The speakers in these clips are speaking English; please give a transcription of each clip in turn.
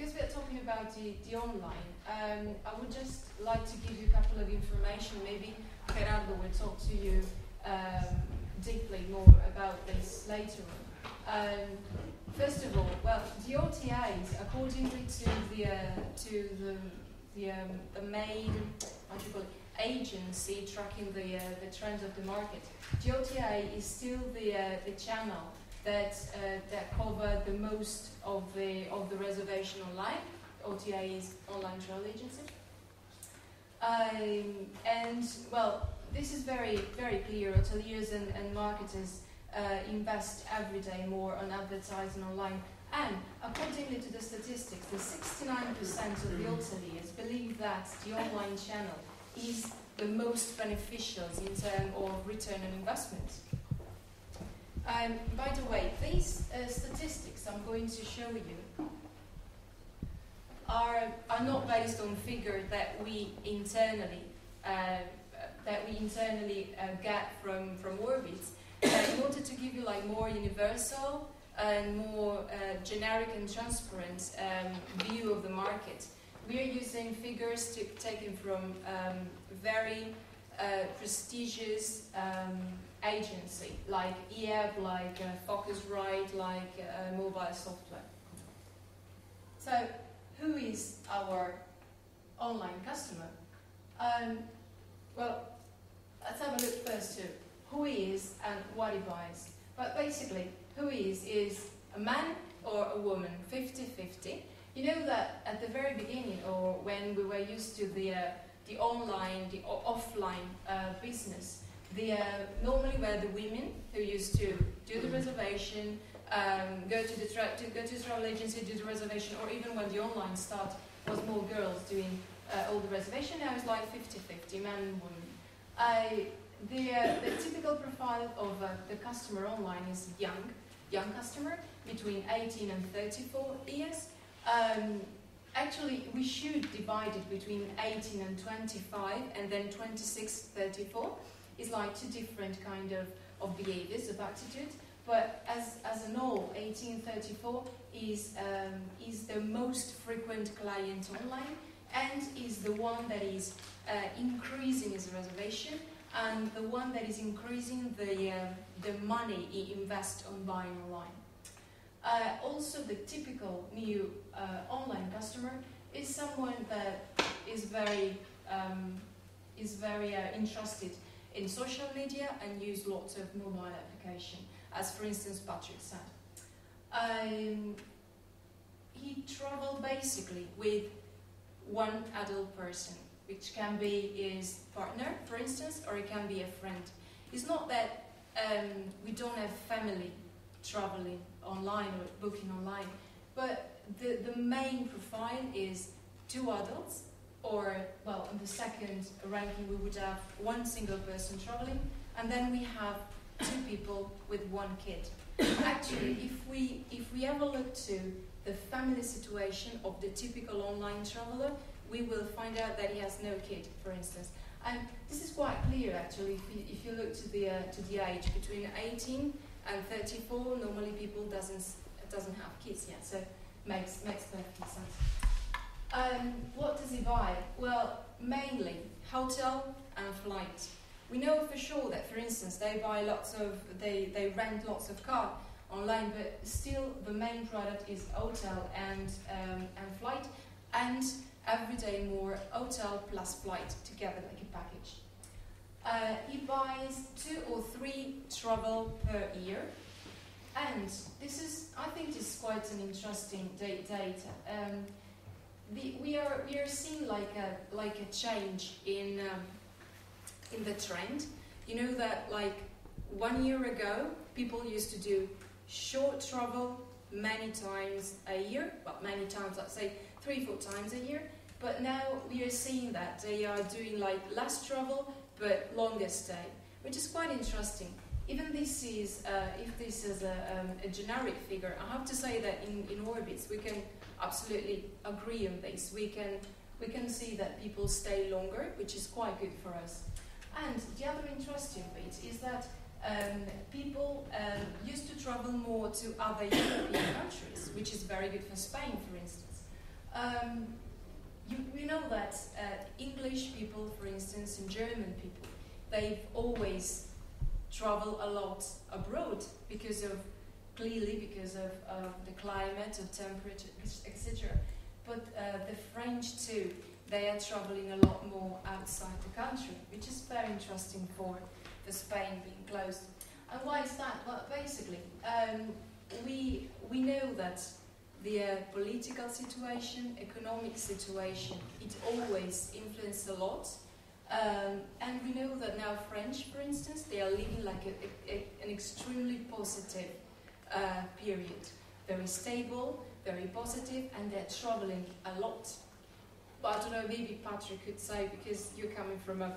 because we're talking about the online, I would just like to give you a couple of information. Maybe Gerardo will talk to you deeply more about this later on. First of all, well, the OTAs, according to the main, what do you call it, agency tracking the trends of the market, the OTA is still the channel that cover the most of the reservation online. OTA is online travel agency, and well, this is very very clear. Hoteliers and marketers invest every day more on advertising online, and according to the statistics, the 69% of the hoteliers believe that the online channel is the most beneficial in terms of return on investment. By the way, these statistics I'm going to show you are not based on figures that we internally get from Orbitz. In order to give you like more universal and more generic and transparent view of the market, we are using figures taken from very prestigious agency like EAB, like Focusrite, like Mobile Software. So, who is our online customer? Well, let's have a look first to who he is and what he buys. But basically, who he is a man or a woman, 50-50. You know that at the very beginning, or when we were used to the online, the offline business, normally were the women who used to do the reservation, go to the travel agency, do the reservation, or even when the online start, was more girls doing all the reservation. Now it's like 50-50, man and woman. The typical profile of the customer online is young customer between 18 and 34 years. Actually, we should divide it between 18 and 25, and then 26-34 is like two different kind of behaviors, of attitude. But as an all, 18-34 is the most frequent client online, and is the one that is increasing his reservation, and the one that is increasing the money he invests on buying online. Also, the typical new online customer is someone that is very interested in social media and use lots of mobile application, as for instance Patrick said. He travel basically with one adult person, which can be his partner, for instance, or it can be a friend. It's not that we don't have family traveling online or booking online, but the main profile is two adults, or, well, in the second ranking we would have one single person traveling, and then we have two people with one kid. Actually, if we ever look to the family situation of the typical online traveler, we will find out that he has no kid, for instance. And this is quite clear, actually, if you look to the age between 18 and 34. Normally, people doesn't have kids yet, so makes perfect sense. What does he buy? Well, mainly hotel and flight. We know for sure that, for instance, they rent lots of cars online, but still the main product is hotel and flight, and every day more hotel plus flight together like a package. He buys 2 or 3 travel per year, and I think this is quite an interesting data. We are seeing like a change in the trend. You know that like 1 year ago, people used to do short travel many times a year. Well, many times, let's say 3-4 times a year. But now we are seeing that they are doing like less travel but longer stay, which is quite interesting. Even this is, if this is a generic figure, I have to say that in Orbitz we can absolutely agree on this. We can see that people stay longer, which is quite good for us. And the other interesting bit is that people used to travel more to other European countries, which is very good for Spain, for instance. You know that English people, for instance, and German people, they've always traveled a lot abroad because of the climate, of temperature, etc. But the French too, they are traveling a lot more outside the country, which is very interesting for Spain being closed. And why is that? Well, basically, we know that the political situation, economic situation, it always influences a lot. And we know that now French, for instance, they are living like an extremely positive period. Very stable, very positive, and they're traveling a lot. But I don't know, maybe Patrick could say, because you're coming from a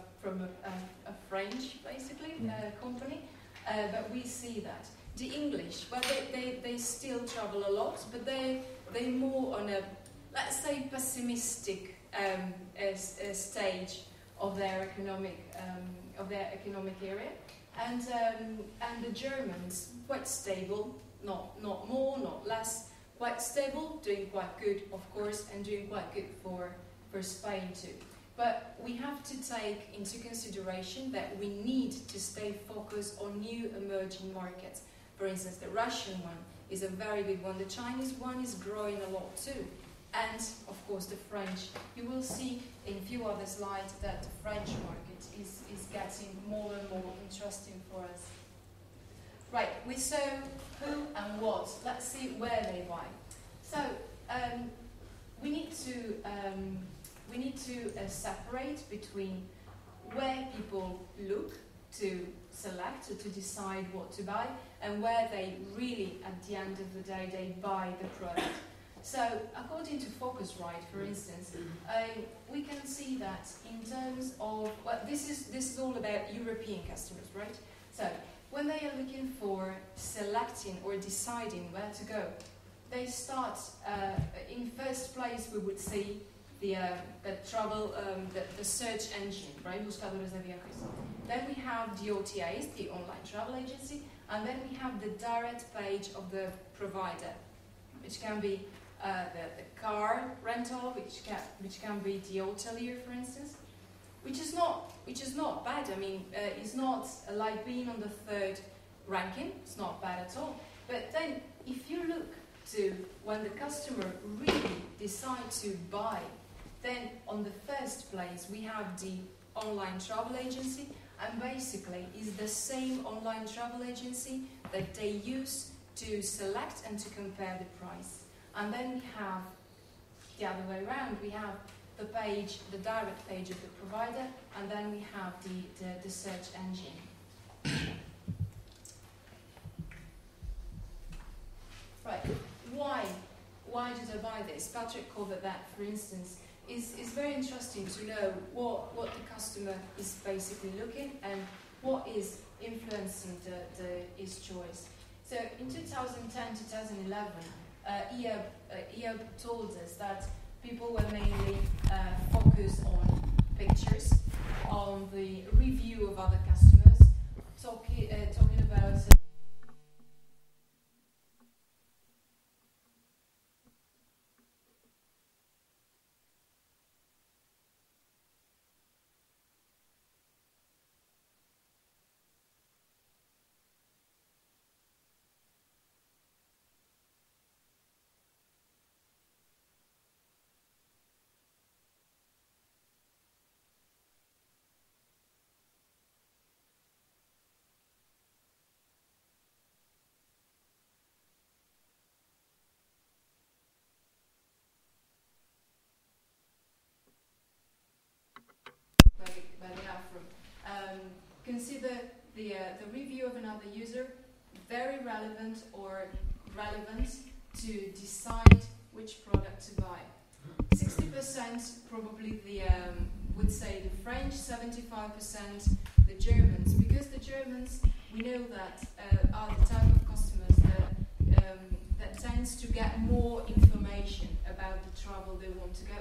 French, basically, company, but we see that. The English, well, they still travel a lot, but they're more on a, let's say, pessimistic stage of their economic area, and the Germans quite stable, not more, not less, quite stable, doing quite good, of course, and doing quite good for Spain too. But we have to take into consideration that we need to stay focused on new emerging markets. For instance, the Russian one is a very big one. The Chinese one is growing a lot too. And, of course, the French. You will see in a few other slides that the French market is getting more and more interesting for us. Right, we saw who and what. Let's see where they buy. So, we need to separate between where people look to select or to decide what to buy, and where they really, at the end of the day, they buy the product. So, according to Focusrite, for instance, we can see that in terms of, well, this is all about European customers, right? So, when they are looking for selecting or deciding where to go, they start in first place. We would see the search engine, right? Buscadores de viajes. Then we have the OTAs, the online travel agency, and then we have the direct page of the provider, which can be the car rental, which can be the hotelier, for instance, which is not bad. I mean, it's not like being on the third ranking. It's not bad at all. But then, if you look to when the customer really decides to buy, then on the first place we have the online travel agency, and basically is the same online travel agency that they use to select and to compare the price. And then we have the other way around. We have the page, the direct page of the provider, and then we have the search engine. Right. Why did I buy this? Patrick covered that, for instance. It's very interesting to know what the customer is basically looking and what is influencing his choice. So in 2010-2011, EOB told us that people were mainly focused on pictures, on the review of other customers, talking about consider the review of another user very relevant to decide which product to buy. 60% probably would say the French, 75% the Germans, because the Germans, we know that are the type of customers that tends to get more information about the travel they want to go.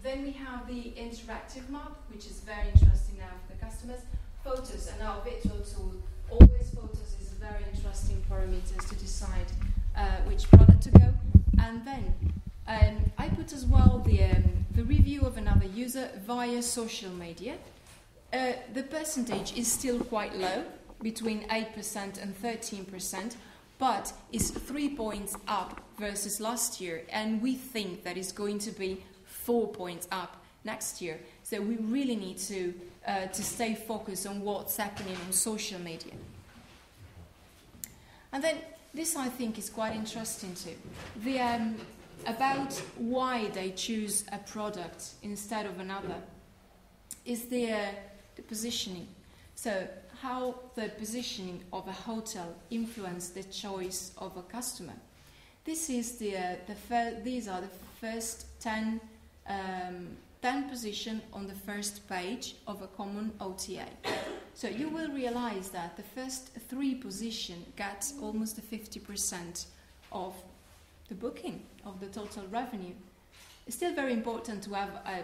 Then we have the interactive map, which is very interesting now for the customers. Photos, and our virtual tool, always photos is a very interesting parameter to decide which product to go. put as well the review of another user via social media. The percentage is still quite low, between 8% and 13%, but is 3 points up versus last year, and we think that it's going to be 4 points up next year. So we really need to stay focused on what's happening on social media. And then this, I think, is quite interesting too. About why they choose a product instead of another is the positioning. So how the positioning of a hotel influences the choice of a customer. This is these are the first 10 position on the first page of a common OTA. So you will realize that the first 3 positions get almost 50% of the booking of the total revenue. It's still very important to have a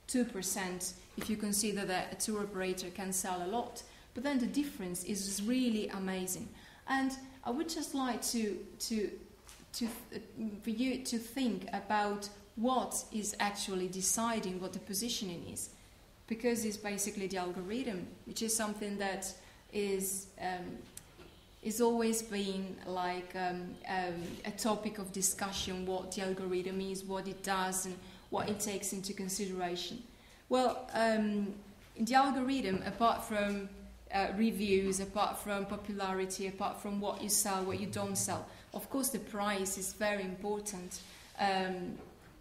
2% if you consider that a tour operator can sell a lot, but then the difference is really amazing. And I would just like for you to think about what is actually deciding what the positioning is, because it's basically the algorithm, which is something that is always been like a topic of discussion, what the algorithm is, what it does, and what it takes into consideration. Well, the algorithm, apart from reviews, apart from popularity, apart from what you sell, what you don't sell, of course the price is very important.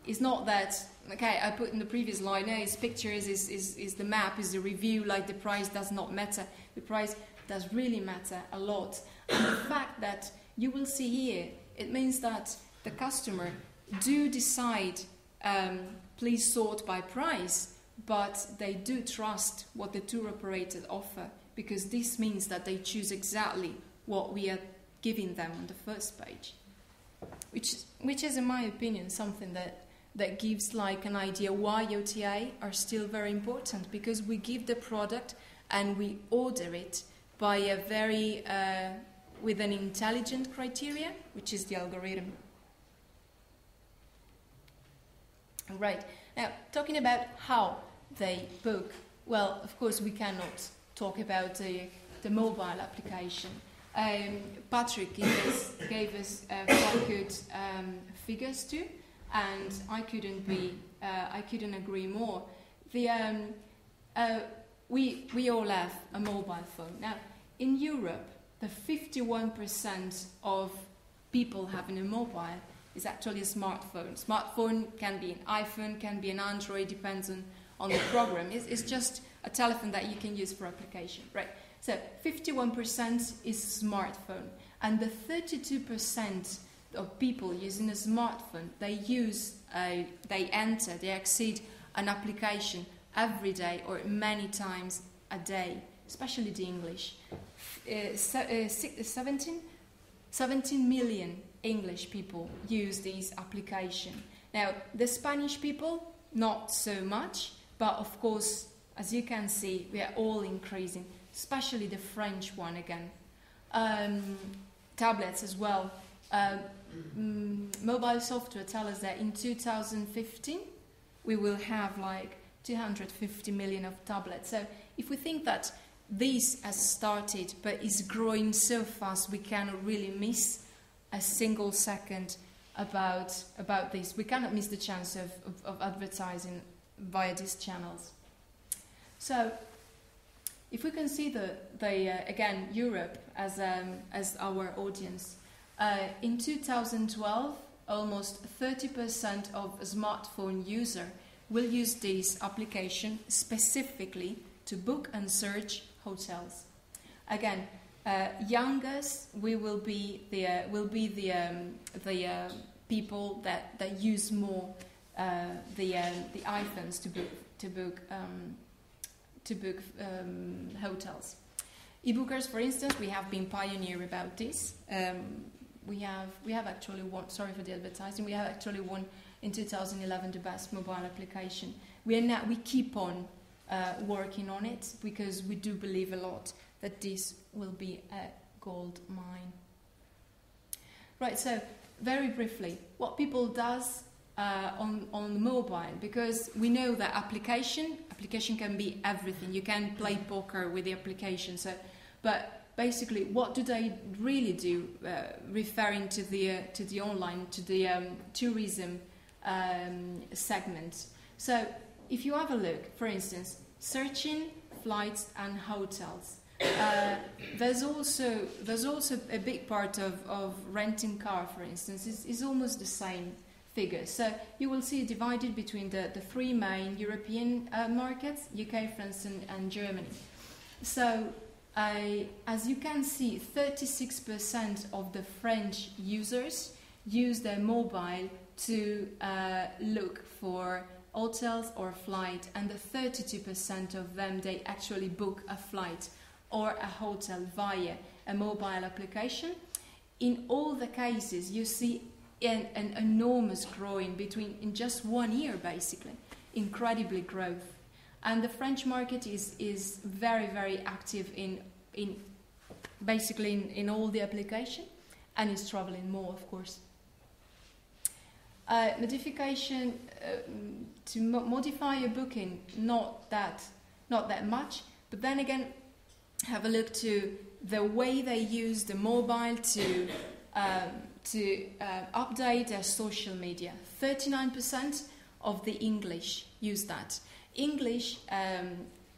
It's not that, okay, I put in the previous line, it's pictures, is the map, is the review, like the price does not matter. The price does really matter a lot. And the fact that you will see here, it means that the customer do decide, please sort by price, but they do trust what the tour operators offer, because this means that they choose exactly what we are giving them on the first page, which is, in my opinion, something that gives like an idea why OTA are still very important, because we give the product and we order it by a very with an intelligent criteria, which is the algorithm. Right, now talking about how they book, well, of course we cannot talk about the mobile application. Patrick gave us quite good figures too, and I couldn't agree more. We all have a mobile phone now. In Europe, the 51% of people having a mobile is actually a smartphone. Smartphone can be an iPhone, can be an Android, depends on the program. It's just a telephone that you can use for application, right? So 51% is smartphone, and the 32% of people using a smartphone, they exceed an application every day or many times a day, especially the English. 17 million English people use this application. Now, the Spanish people, not so much, but of course, as you can see, we are all increasing, especially the French one again. Tablets as well. Mobile software tell us that in 2015 we will have like 250 million of tablets. So if we think that this has started but is growing so fast, we cannot really miss a single second about this. We cannot miss the chance of advertising via these channels. So if we consider again Europe as our audience, in 2012 almost 30% of smartphone user will use this application specifically to book and search hotels. Again, youngest will be the people that use more the iPhones to book hotels. E-bookers, for instance, we have been pioneer about this. We have actually won. Sorry for the advertising. We have actually won in 2011 the best mobile application. We keep on working on it because we do believe a lot that this will be a gold mine. Right. So very briefly, what people does on mobile, because we know that application can be everything. You can play poker with the application. So, but basically, what do they really do? Referring to the online, to the tourism segment. So, if you have a look, for instance, searching flights and hotels. There's also a big part of renting car, for instance. Is almost the same figure. So you will see it divided between the three main European markets: UK, France, and Germany. So as you can see, 36% of the French users use their mobile to look for hotels or flight, and the 32% of them, they actually book a flight or a hotel via a mobile application. In all the cases, you see an enormous growing in just 1 year, basically, incredibly growth. And the French market is very, very active in basically in all the application, and is traveling more, of course. Modification to modify your booking, not that much, but then again, have a look to the way they use the mobile to update their social media. 39% of the English use that. English,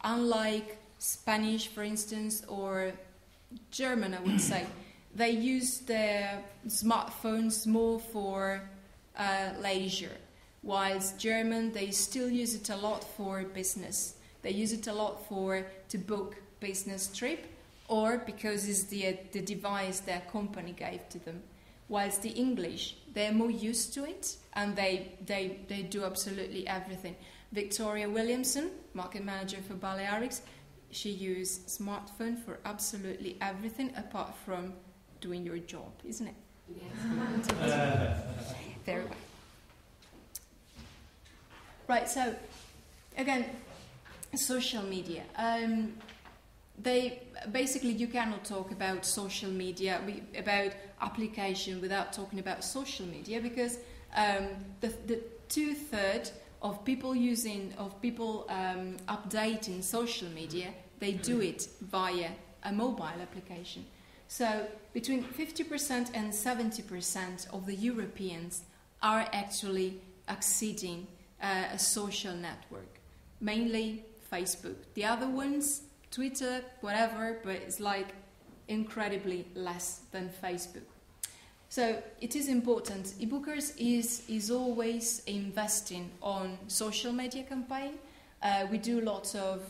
unlike Spanish, for instance, or German, I would say, they use their smartphones more for leisure, whilst German, they still use it a lot for business. They use it a lot to book business trip, or because it's the device their company gave to them. Whilst the English, they're more used to it, and they do absolutely everything. Victoria Williamson, market manager for Balearics, she used smartphone for absolutely everything apart from doing your job, isn't it? Yes. Very well. Right, so again, social media. They basically, you cannot talk about social media, about application, without talking about social media, because the 2/3 of people updating social media, they do it via a mobile application. So between 50% and 70% of the Europeans are actually accessing a social network, mainly Facebook. The other ones, Twitter, whatever, but it's like incredibly less than Facebook. So it is important. eBookers is always investing on social media campaign. We do lots of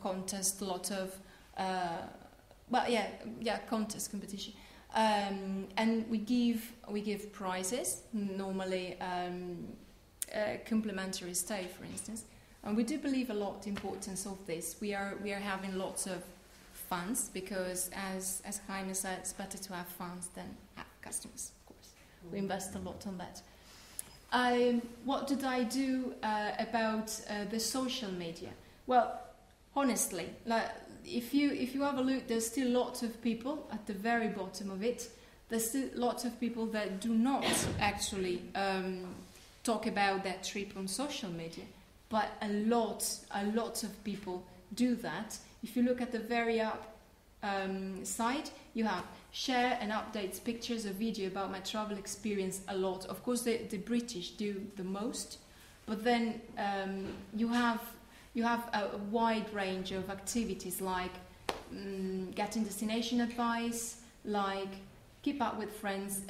contests, contest competition, and we give prizes, normally complimentary stay, for instance. And we do believe a lot the importance of this. We are having lots of funds, because as Jaime said, it's better to have funds than have customers, of course. We invest a lot on that. What did I do about the social media? Well, honestly, if you have a look, there's still lots of people at the very bottom of it. There's still lots of people that do not actually talk about their trip on social media, but a lot of people do that. If you look at the very up side, you have share and updates pictures or video about my travel experience a lot. Of course, the British do the most, but then you have a wide range of activities, like getting destination advice, like keep up with friends,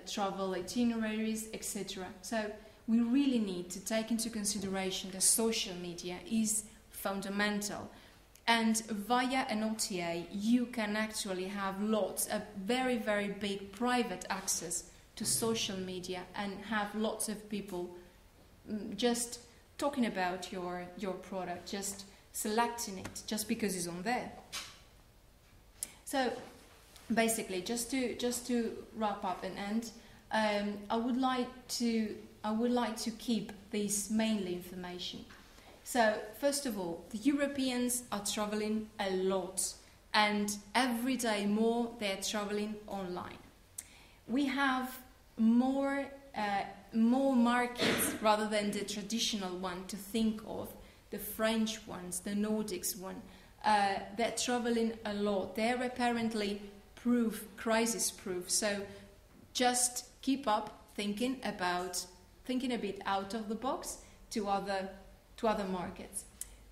travel itineraries, etc. So we really need to take into consideration that social media is fundamental. And via an OTA, you can actually have a very, very big private access to social media, and have lots of people just talking about your product, just selecting it, just because it's on there. So basically, just to wrap up and end, I would like to keep this mainly information. So, first of all, the Europeans are traveling a lot, and every day more they're traveling online. We have more more markets rather than the traditional one to think of, the French ones, the Nordics one. They're traveling a lot. They're apparently crisis-proof. So just keep up thinking a bit out of the box to other markets.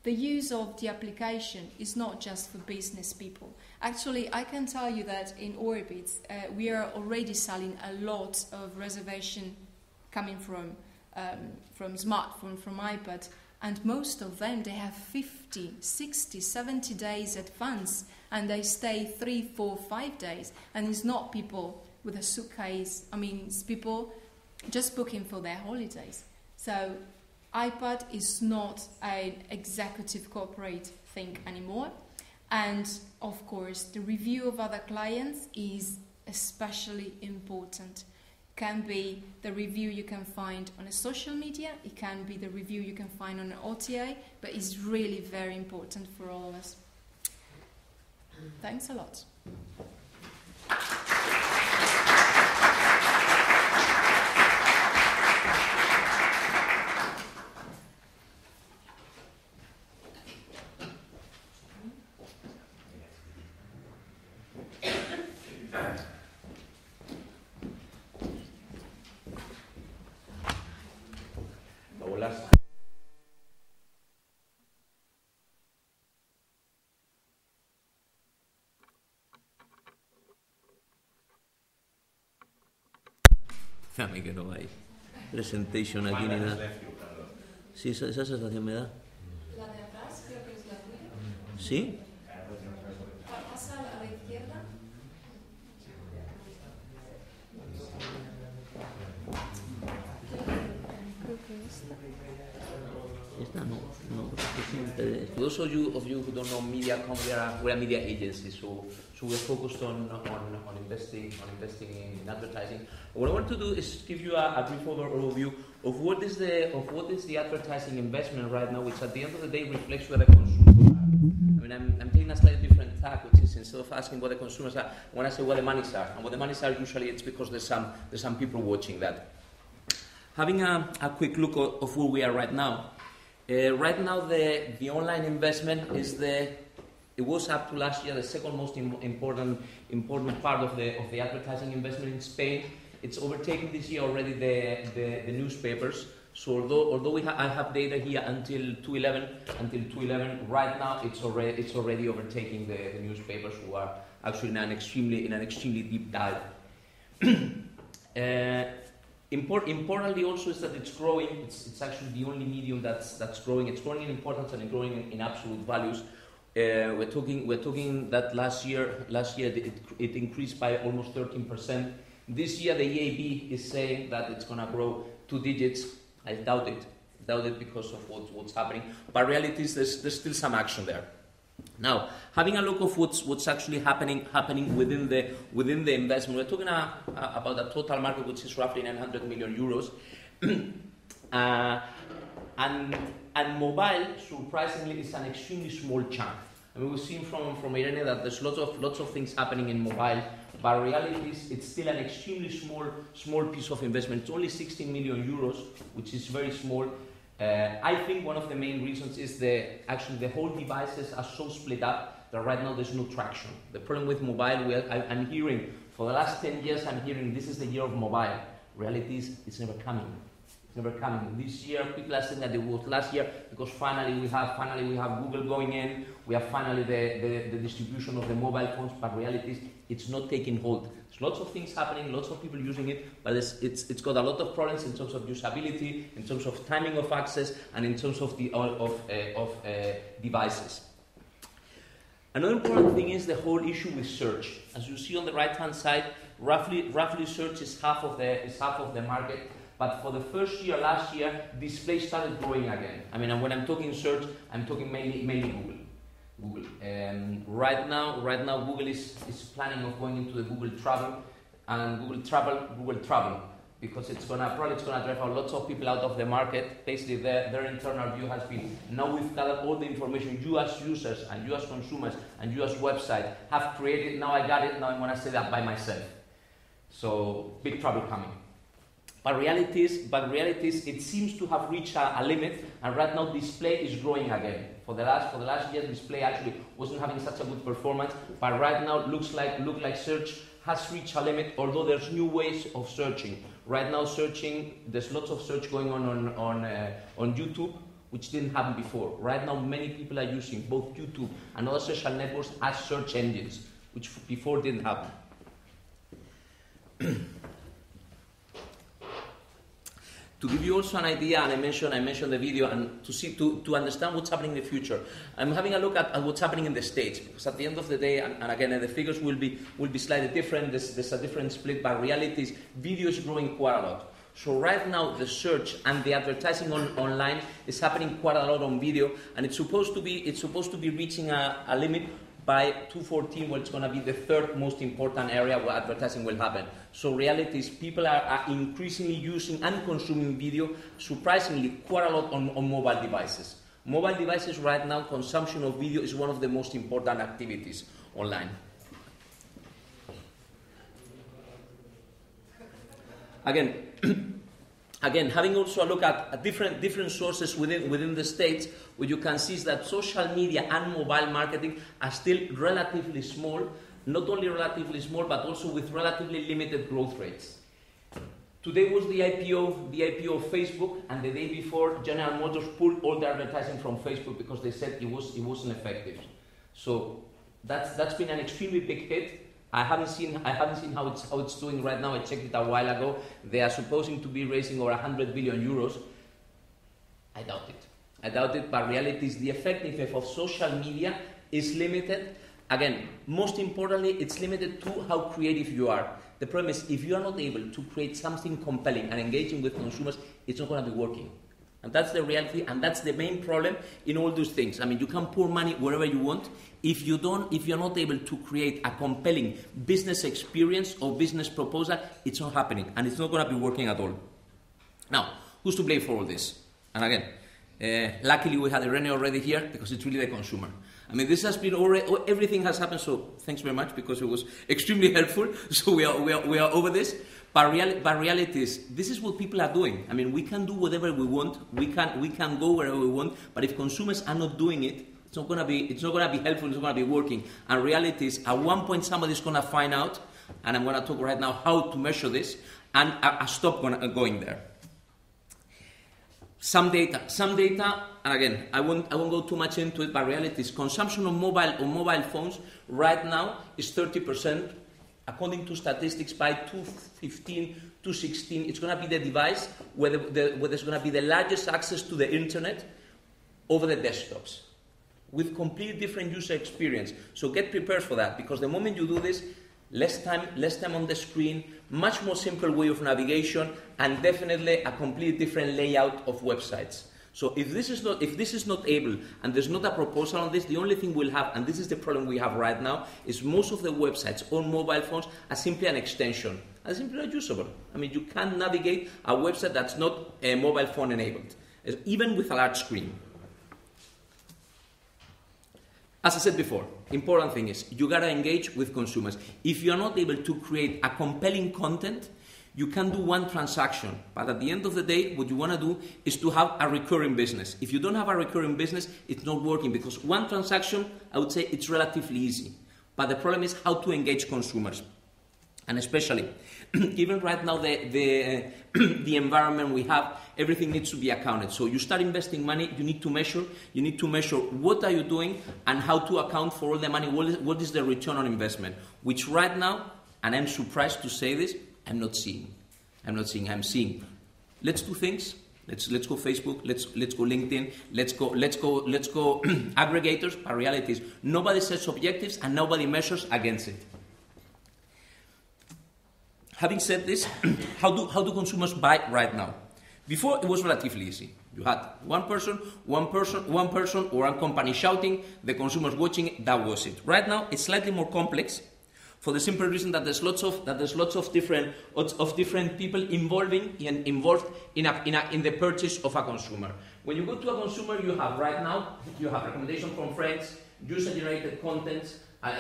The use of the application is not just for business people. Actually, I can tell you that in Orbit, we are already selling a lot of reservation coming from smartphone, from iPad, and most of them, they have 50, 60, 70 days advance, and they stay 3, 4, 5 days. And it's not people with a suitcase. I mean, it's people just booking for their holidays. So iPad is not an executive corporate thing anymore. And of course, the review of other clients is especially important. Can be the review you can find on a social media, it can be the review you can find on an OTA, but it's really very important for all of us. Thanks a lot. Déjame que no hay presentation aquí ni nada. Sí, esa sensación me da. La de atrás creo que es la tuya. ¿Sí? Pasa a la izquierda. Creo que Esta no. For those of you who don't know MediaCom, we're a media agency, so we're focused on investing in advertising. What I want to do is give you a brief overview of what is the advertising investment right now, which at the end of the day reflects where the consumers are. I mean, I'm taking a slightly different tack, which is instead of asking what the consumers are, I want to say where the monies are, and what the monies are usually it's because there's some people watching that. Having a quick look of where we are right now. Right now, the online investment it was up to last year the second most important part of the advertising investment in Spain. It's overtaken this year already the newspapers. So although I have data here until 2011, right now it's already overtaking the newspapers, who are actually in an extremely deep dive. Importantly also is that it's growing. It's actually the only medium that's growing. It's growing in importance and growing in absolute values. We're talking that last year it increased by almost 13%. This year the EAB is saying that it's going to grow 2 digits. I doubt it because of what's happening. But reality is there's still some action there. Now, having a look of what's actually happening within the investment, we're talking about a total market which is roughly 900 million euros, and mobile, surprisingly, is an extremely small chunk. I mean, we've seen from Irene that there's lots of things happening in mobile, but reality is it's still an extremely small piece of investment. It's only 16 million euros, which is very small. I think one of the main reasons is the whole devices are so split up that right now there's no traction. The problem with mobile, I'm hearing for the last 10 years, I'm hearing this is the year of mobile. Reality is it's never coming. It's never coming. This year, people are saying that it was last year because finally we have Google going in. We have finally the distribution of the mobile phones, but reality is it's not taking hold. There's lots of things happening, lots of people using it, but it's got a lot of problems in terms of usability, in terms of timing of access, and in terms of devices. Another important thing is the whole issue with search. As you see on the right-hand side, roughly search is half of the market. But for the first year, last year, display started growing again. I mean, when I'm talking search, I'm talking mainly Google. Right now, Google is planning of going into the Google Travel, and Google Travel, because it's gonna drive out lots of people out of the market. Basically, their internal view has been, now we've gathered all the information you as users and you as consumers and you as website have created. Now I got it. Now I'm gonna say that by myself. So big trouble coming. But reality is, it seems to have reached a limit, and right now display is growing again. For the last year, display actually wasn't having such a good performance, but right now look like search has reached a limit. Although there's new ways of searching. Right now, there's lots of search going on YouTube, which didn't happen before. Right now, many people are using both YouTube and other social networks as search engines, which before didn't happen. To give you also an idea, and I mentioned the video, and to understand what's happening in the future, I'm having a look at what's happening in the States, because at the end of the day, and again, the figures will be slightly different. There's a different split, but reality is video is growing quite a lot. So right now, the search and the advertising online is happening quite a lot on video, and it's supposed to be reaching a limit by 2014, where it's going to be the third most important area where advertising will happen. So reality is people are increasingly using and consuming video, surprisingly, quite a lot on mobile devices. Mobile devices right now, consumption of video is one of the most important activities online. Again, having also a look at different sources within the States, what you can see is that social media and mobile marketing are still relatively small, not only relatively small, but also with relatively limited growth rates. Today was the IPO of Facebook, and the day before, General Motors pulled all the advertising from Facebook because they said it wasn't effective. So that's been an extremely big hit. I haven't seen how it's doing right now. I checked it a while ago. They are supposing to be raising over 100 billion euros. I doubt it, but reality is the effectiveness of social media is limited. Again, most importantly, it's limited to how creative you are. The problem is, if you are not able to create something compelling and engaging with consumers, it's not going to be working. And that's the reality, and that's the main problem in all those things. I mean, you can pour money wherever you want. If you're not able to create a compelling business experience or business proposal, it's not happening, and it's not going to be working at all. Now, who's to blame for all this? And again, luckily we had Irene already here, because it's really the consumer. I mean, this has been already, everything has happened, so thanks very much, because it was extremely helpful. So we are over this. But reality is, this is what people are doing. I mean, we can do whatever we want. We can go wherever we want. But if consumers are not doing it, it's not gonna be helpful. It's not gonna be working. And reality is, at one point, somebody's gonna find out, and I'm gonna talk right now how to measure this, and stop going there. Some data, and again, I won't go too much into it. But reality is, consumption of mobile phones right now is 30%. According to statistics, by 2015, 2016, it's going to be the device where there's going to be the largest access to the internet over the desktops, with completely different user experience. So get prepared for that, because the moment you do this, less time on the screen, much more simple way of navigation, and definitely a completely different layout of websites. So if this is not able, and there's not a proposal on this, the only thing we'll have, and this is the problem we have right now, is most of the websites on mobile phones are simply an extension, are simply not usable. I mean, you can't navigate a website that's not mobile phone enabled, even with a large screen. As I said before, important thing is, you gotta engage with consumers. If you're not able to create a compelling content, you can do one transaction, but at the end of the day, what you want to do is to have a recurring business. If you don't have a recurring business, it's not working, because one transaction, I would say it's relatively easy. But the problem is how to engage consumers. And especially, given right now the environment we have, everything needs to be accounted. So you start investing money, you need to measure what are you doing and how to account for all the money, what is the return on investment, which right now, and I'm surprised to say this, I'm seeing. I'm seeing. Let's do things. Let's go Facebook. Let's go LinkedIn. Let's go aggregators. But reality is, nobody sets objectives and nobody measures against it. Having said this, how do consumers buy right now? Before, it was relatively easy. You had one person, or one company shouting, the consumers watching it. That was it. Right now, it's slightly more complex, for the simple reason that there's lots of different people involved in the purchase of a consumer. When you go to a consumer, you have recommendation from friends, user-generated content,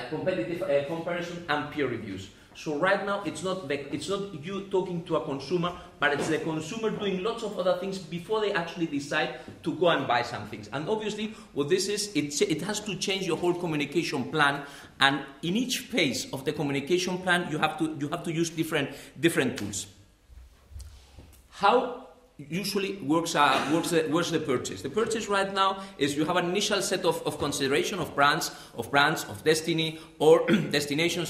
competitive comparison, and peer reviews. So right now, it's not you talking to a consumer, but it's the consumer doing lots of other things before they actually decide to go and buy some things. And obviously, what this is, it has to change your whole communication plan. And in each phase of the communication plan, you have to use different tools. How usually works the purchase? The purchase right now is you have an initial set of consideration of brands, of destiny, or destination,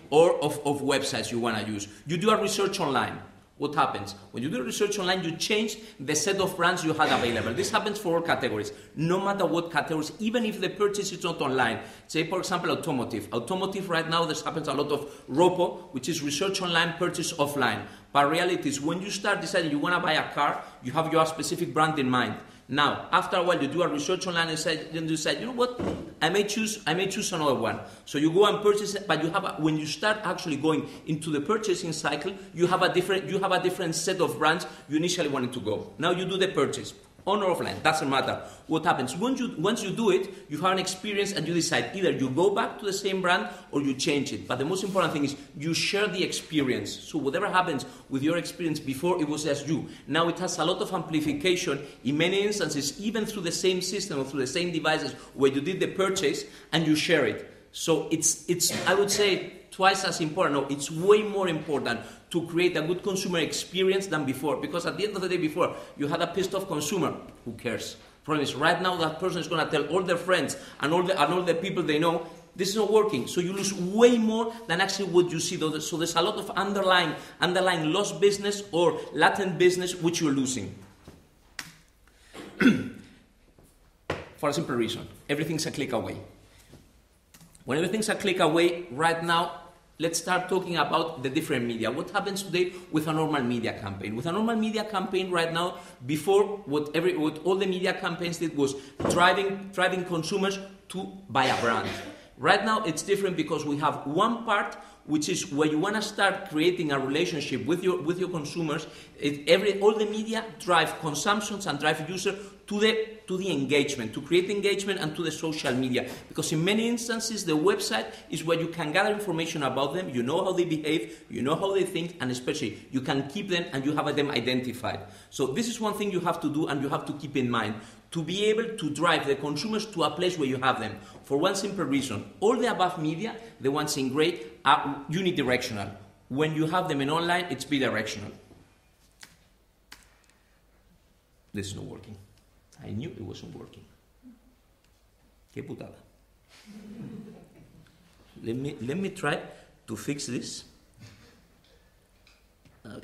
or of websites you want to use. You do a research online. What happens? When you do research online, you change the set of brands you had available. This happens for all categories, no matter what categories, even if the purchase is not online. Say, for example, automotive. Automotive right now, this happens a lot of ROPO, which is research online, purchase offline. But reality is, when you start deciding you want to buy a car, you have your specific brand in mind. Now, after a while, you do a research online and then you decide, you know what, I may choose another one. So you go and purchase it, but when you start actually going into the purchasing cycle, you have a different set of brands you initially wanted to go. Now you do the purchase. On or offline, doesn't matter. What happens? Once you do it, you have an experience and you decide either you go back to the same brand or you change it. But the most important thing is you share the experience. So whatever happens with your experience before, it was just you. Now it has a lot of amplification in many instances, even through the same system or through the same devices where you did the purchase and you share it. So it's I would say, twice as important. No, it's way more important to create a good consumer experience than before. Because at the end of the day, before, you had a pissed off consumer. Who cares? Problem is, right now that person is going to tell all their friends and all the people they know, this is not working. So you lose way more than actually what you see. So there's a lot of underlying lost business or latent business which you're losing. For a simple reason. Everything's a click away. When everything's a click away, right now, let's start talking about the different media. What happens today with a normal media campaign? With a normal media campaign right now, before what all the media campaigns did was driving consumers to buy a brand. Right now it's different because we have one part which is where you want to start creating a relationship with your consumers. All the media drive consumptions and drive user to the engagement, to create engagement and to the social media. Because in many instances, the website is where you can gather information about them, you know how they behave, you know how they think, and especially you can keep them and you have them identified. So this is one thing you have to do and you have to keep in mind, to be able to drive the consumers to a place where you have them. For one simple reason, all the above media, the ones in gray, are unidirectional. When you have them in online, it's bidirectional. This is not working. I knew it wasn't working. Qué putada. Let me try to fix this. A ver.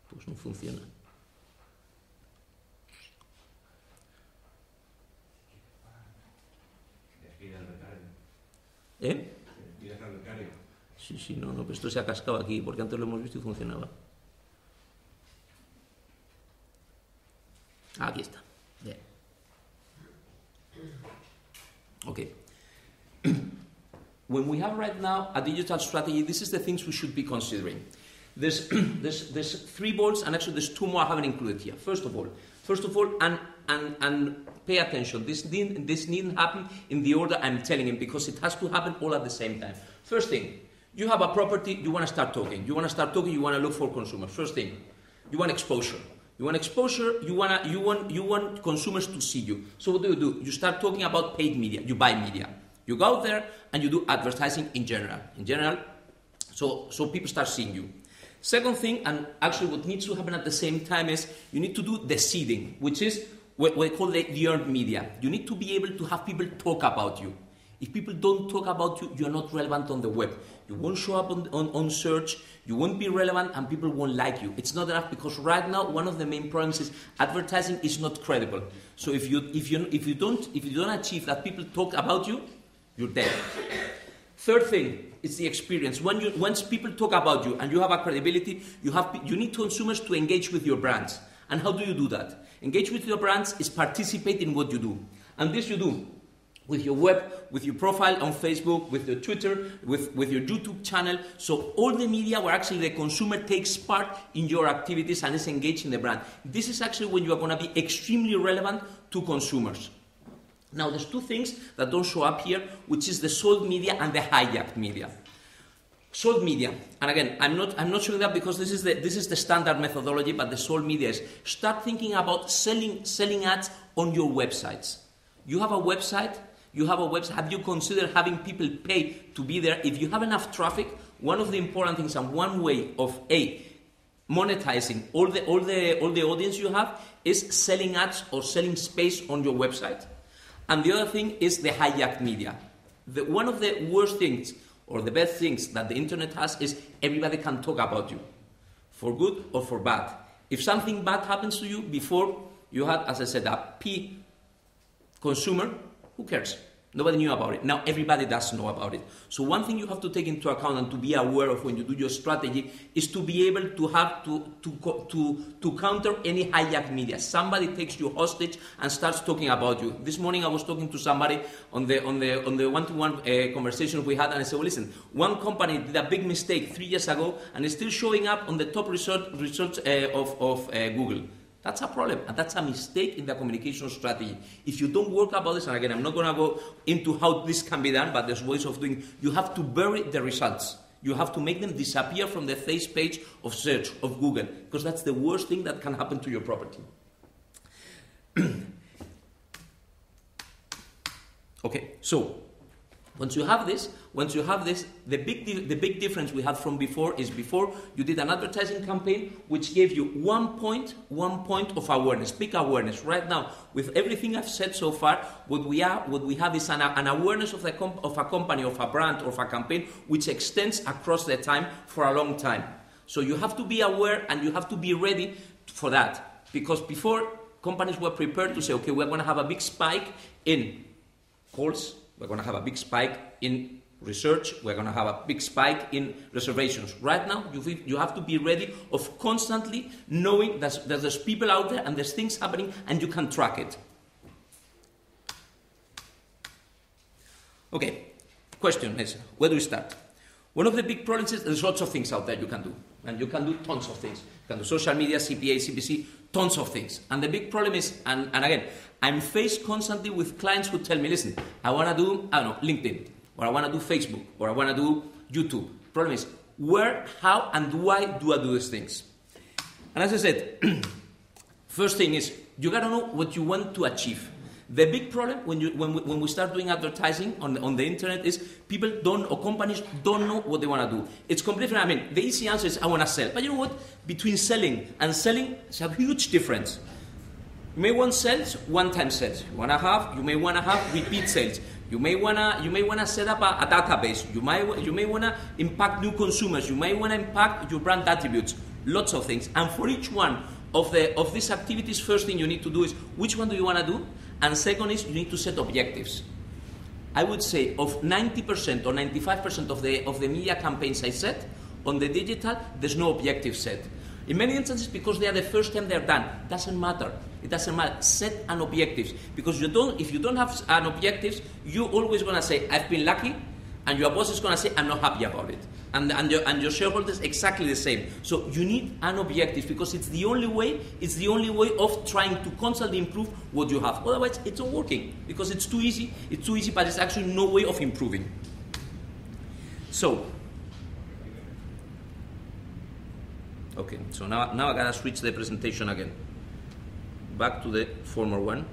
Pues no funciona. ¿Eh? Sí, no, pero esto se ha cascado aquí, porque antes lo hemos visto y funcionaba. Aquí está. Bien. Okay. When we have right now a digital strategy, this is the things we should be considering. There's 3 balls, and actually there's 2 more I haven't included here. First of all, and pay attention. This needn't happen in the order I'm telling him, because it has to happen all at the same time. First thing, you have a property, you want to start talking. You want to look for consumers. First thing, you want exposure. You want consumers to see you. So what do? You start talking about paid media. You buy media. You go out there and you do advertising in general. So people start seeing you. Second thing, and actually what needs to happen at the same time, is you need to do the seeding, which is what we call the earned media. You need to be able to have people talk about you. If people don't talk about you, you are not relevant on the web. You won't show up on search, you won't be relevant, and people won't like you. It's not enough, because right now one of the main problems is advertising is not credible. So if you don't achieve that people talk about you, you're dead. Third thing is the experience. Once people talk about you and you have a credibility, you need consumers to engage with your brands. And how do you do that? Engage with your brands is participate in what you do. And this you do with your web, with your profile on Facebook, with your Twitter, with your YouTube channel. So all the media where actually the consumer takes part in your activities and is engaged in the brand. This is actually when you are going to be extremely relevant to consumers. Now there's two things that don't show up here, which is the sold media and the hijacked media. Sold media, and again, I'm not showing that because this is the standard methodology, but the sold media is start thinking about selling ads on your websites. You have a website. Have you considered having people pay to be there? If you have enough traffic, one of the important things and one way of monetizing all the audience you have is selling ads or selling space on your website. And the other thing is the hijacked media. One of the worst things or the best things that the internet has is everybody can talk about you, for good or for bad. If something bad happens to you before you had, as I said, a P consumer, who cares? Nobody knew about it. Now everybody does know about it. So one thing you have to take into account and to be aware of when you do your strategy is to be able to have to counter any hijacked media. Somebody takes you hostage and starts talking about you. This morning I was talking to somebody on the one-to-one conversation we had, and I said, well, listen, one company did a big mistake 3 years ago and is still showing up on the top results of Google. That's a problem, and that's a mistake in the communication strategy. If you don't work about this, and again, I'm not going to go into how this can be done, but there's ways of doing it. You have to bury the results. You have to make them disappear from the first page of search of Google, because that's the worst thing that can happen to your property. Okay, so once you have this, the big difference we had from before is before you did an advertising campaign which gave you 1 point of awareness, big awareness. Right now, with everything I've said so far, what we have is an awareness of a company, of a brand, or of a campaign which extends across the time for a long time. So you have to be aware and you have to be ready for that, because before companies were prepared to say, okay, we're going to have a big spike in calls. We're going to have a big spike in research. We're going to have a big spike in reservations. Right now, you have to be ready of constantly knowing that there's people out there and there's things happening and you can track it. Okay, question is, where do we start? One of the big problems is there's lots of things out there you can do. And you can do tons of things. You can do social media, CPA, CPC, tons of things. And the big problem is, and again, I'm faced constantly with clients who tell me, listen, I want to do, LinkedIn, or I want to do Facebook, or I want to do YouTube. Problem is, where, how, and why do I do these things? And as I said, first thing is, you got to know what you want to achieve. The big problem when we start doing advertising on the internet is people don't, or companies don't know what they want to do. It's completely, the easy answer is I want to sell. But you know what? Between selling and selling, there's a huge difference. You may want sales, one-time sales. You may want to have repeat sales. You may want to set up a database. You may want to impact new consumers. You may want to impact your brand attributes. Lots of things. And for each one of these activities, first thing you need to do is which one do you want to do? And second is you need to set objectives. I would say of 90% or 95% of the media campaigns I set, on the digital, there's no objective set. In many instances, because they are the first time they're done, doesn't matter. It doesn't matter. Set an objectives. Because if you don't have an objectives, you're always going to say, I've been lucky, and your boss is going to say, I'm not happy about it. And your shareholders exactly the same. So you need an objective because it's the only way of trying to constantly improve what you have. Otherwise, it's not working because it's too easy. It's too easy, but it's actually no way of improving. So, okay. So now I gotta switch the presentation again. Back to the former one.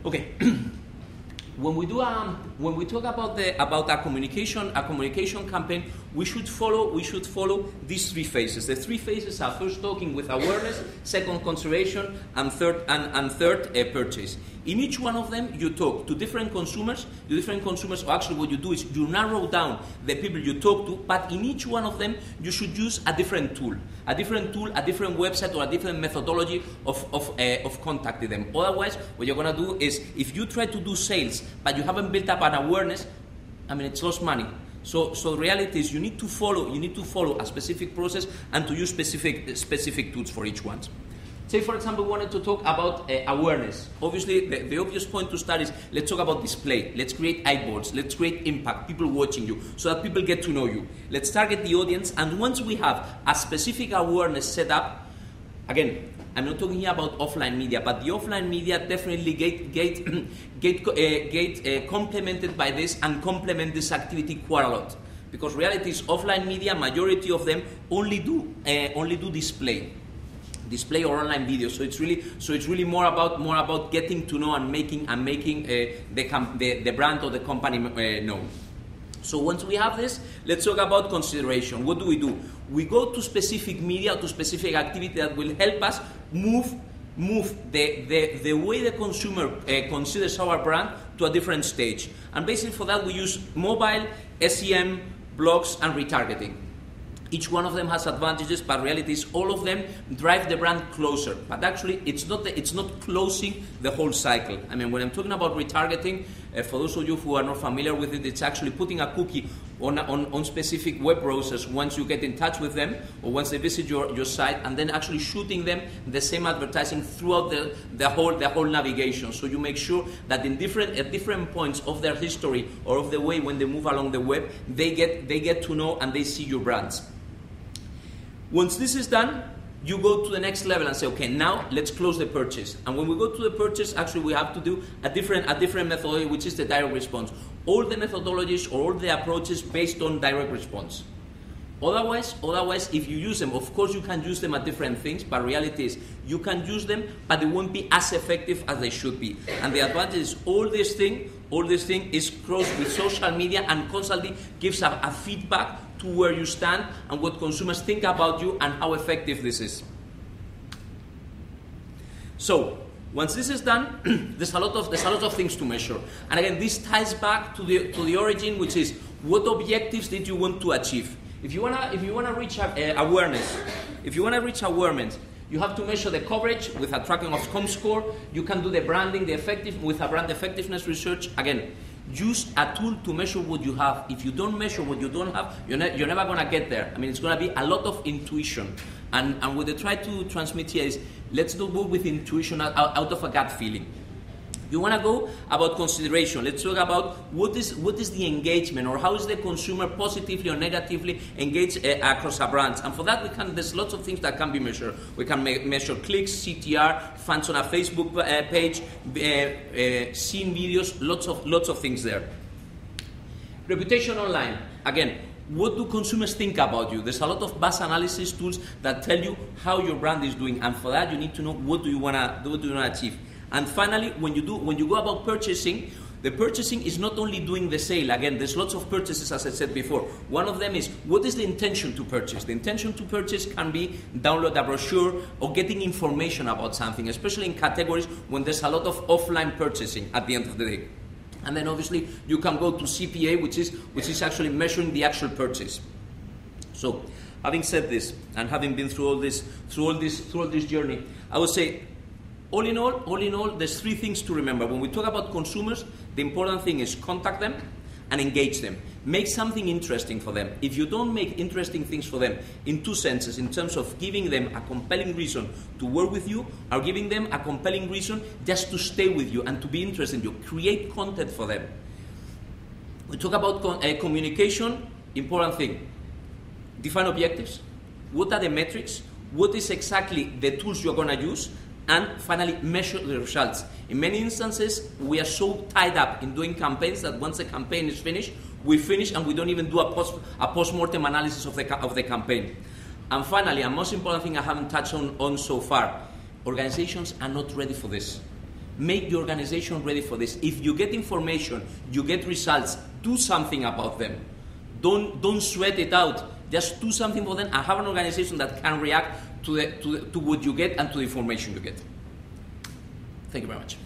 Okay. When we talk about a communication campaign, we should follow these three phases. The three phases are first talking with awareness, second consideration, and third purchase. In each one of them, you talk to different consumers. Or actually, what you do is you narrow down the people you talk to. But in each one of them, you should use a different tool, a different website, or a different methodology of contacting them. Otherwise, what you're gonna do is, if you try to do sales but you haven't built up an awareness, I mean, it's lost money. So the reality is you need to follow a specific process and to use specific tools for each one. Say, for example, we wanted to talk about awareness. Obviously, the obvious point to start is, let's talk about display. Let's create eyeballs. Let's create impact, people watching you, so that people get to know you. Let's target the audience, and once we have a specific awareness set up, again, I'm not talking here about offline media, but the offline media definitely get complemented by this and complement this activity quite a lot. Because reality is, offline media, majority of them only do display or online videos. So it's really more about getting to know and making the brand or the company known. So once we have this, let's talk about consideration. What do? We go to specific media, to specific activity that will help us move the way the consumer considers our brand to a different stage. And basically for that we use mobile, SEM, blogs, and retargeting. Each one of them has advantages, but reality is all of them drive the brand closer. But actually, it's not closing the whole cycle. I mean, when I'm talking about retargeting, for those of you who are not familiar with it, it's actually putting a cookie on specific web browsers once you get in touch with them, or once they visit your site, and then actually shooting them the same advertising throughout the whole navigation. So you make sure that at different points of their history or of the way when they move along the web, they get to know and they see your brands. Once this is done, you go to the next level and say, okay, now let's close the purchase. And when we go to the purchase, actually we have to do a different methodology, which is the direct response. All the methodologies or all the approaches based on direct response. Otherwise, if you use them, of course you can use them at different things, but reality is you can use them, but they won't be as effective as they should be. And the advantage is all this thing is crossed with social media and constantly gives a feedback to where you stand and what consumers think about you and how effective this is. So once this is done, there's a lot of things to measure. And again, this ties back to the origin, which is what objectives did you want to achieve? If you wanna reach awareness, you have to measure the coverage with a tracking of ComScore. You can do the branding, with a brand effectiveness research. Again, use a tool to measure what you have. If you don't measure what you don't have, you're never going to get there. I mean, it's going to be a lot of intuition. And what they try to transmit here is, let's not go with intuition out of a gut feeling. You want to go about consideration. Let's talk about what is the engagement, or how is the consumer positively or negatively engaged across a brand. And for that, there's lots of things that can be measured. We can measure clicks, CTR, fans on a Facebook page, seen videos, lots of things there. Reputation online. Again, what do consumers think about you? There's a lot of buzz analysis tools that tell you how your brand is doing, and for that you need to know what do you wanna achieve. And finally, when you go about purchasing, the purchasing is not only doing the sale. Again, there's lots of purchases, as I said before. One of them is, what is the intention to purchase? The intention to purchase can be download a brochure or getting information about something, especially in categories when there's a lot of offline purchasing at the end of the day. And then obviously you can go to CPA, which is actually measuring the actual purchase. So, having said this, and having been through all this journey, I would say, all in all, there's three things to remember. When we talk about consumers, the important thing is contact them and engage them. Make something interesting for them. If you don't make interesting things for them in two senses, in terms of giving them a compelling reason to work with you, or giving them a compelling reason just to stay with you and to be interested in you, create content for them. We talk about communication, important thing. Define objectives. What are the metrics? What is exactly the tools you're going to use? And finally, measure the results. In many instances, we are so tied up in doing campaigns that once the campaign is finished, we finish and we don't even do a post-mortem analysis of the campaign. And finally, and most important thing I haven't touched on so far, organizations are not ready for this. Make your organization ready for this. If you get information, you get results, do something about them. Don't sweat it out. Just do something for them and have an organization that can react to what you get and to the information you get. Thank you very much.